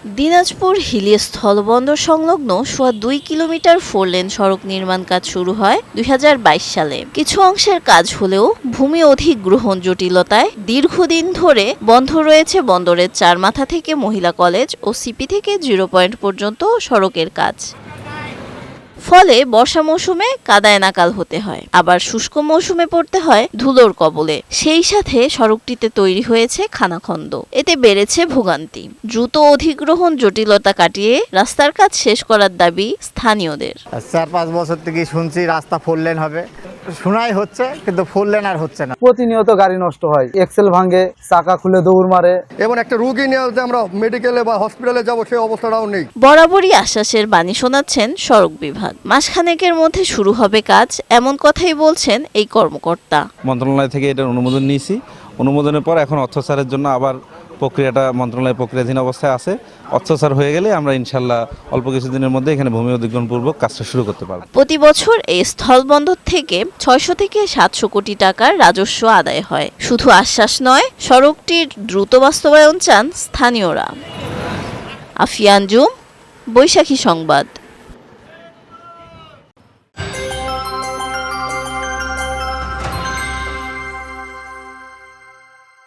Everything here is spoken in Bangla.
দিনাজপুর হিলি স্থলবন্দর সংলগ্ন সোয়া 2 কিলোমিটার 4 লেন সড়ক নির্মাণ কাজ শুরু হয় 2022 সালে। কিছু অংশের কাজ হলেও ভূমি অধিগ্রহণ জটিলতায় দীর্ঘদিন ধরে বন্ধ রয়েছে বন্দরের 4 মাথা থেকে মহিলা কলেজ ও সিপি থেকে 0 পয়েন্ট পর্যন্ত সড়কের কাজ। ফলে বর্ষা মৌসুমে কাদায় নাকাল হতে হয়, আবার শুষ্ক মৌসুমে পড়তে হয় ধুলোর কবলে। সেই সাথে সড়কটিতে তৈরি হয়েছে খানাখন্দ, এতে বেড়েছে ভোগান্তি। দ্রুত অধিগ্রহণ জটিলতা কাটিয়ে রাস্তার কাজ শেষ করার দাবি স্থানীয়দের। 4-5 বছর থেকে শুনছি রাস্তা 4 লেন হবে, শোনাই হচ্ছে কিন্তু 4 লেন আর হচ্ছে না। প্রতিনিয়ত গাড়ি নষ্ট হয়, এক্সেল ভাঙে, চাকা খুলে দৌড় মারে। এবং একটা রোগী নিয়ে যে আমরা মেডিকেলে বা হসপিটালে যাব সেই অবস্থাটাও নেই। বরাবরই আশ্বাসের বাণী শোনাচ্ছেন সড়ক বিভাগ। মাসখানেকের মধ্যে শুরু হবে কাজ, এমন কথাই বলছেন এই কর্মকর্তা। মন্ত্রণালয় থেকে এটার অনুমোদন নিয়েছি। অনুমোদনের পর এখন অর্থসারের জন্য আবার প্রক্রিয়াটা মন্ত্রণালয় প্রক্রিয়াধীন অবস্থায় আছে। অর্থসার হয়ে গেলে আমরা ইনশাল্লাহ অল্প কিছুদিনের মধ্যে এখানে ভূমি অধিগ্রহণ পূর্বক কাজটা শুরু করতে পারব। প্রতি বছর এই স্থলবন্দর থেকে 600 থেকে 700 কোটি টাকার রাজস্ব আদায় হয়। শুধু আশ্বাস নয়, সড়কটির দ্রুত বাস্তবায়ন চান স্থানীয়রা। আফিয়া আঞ্জুম, বৈশাখী সংবাদ।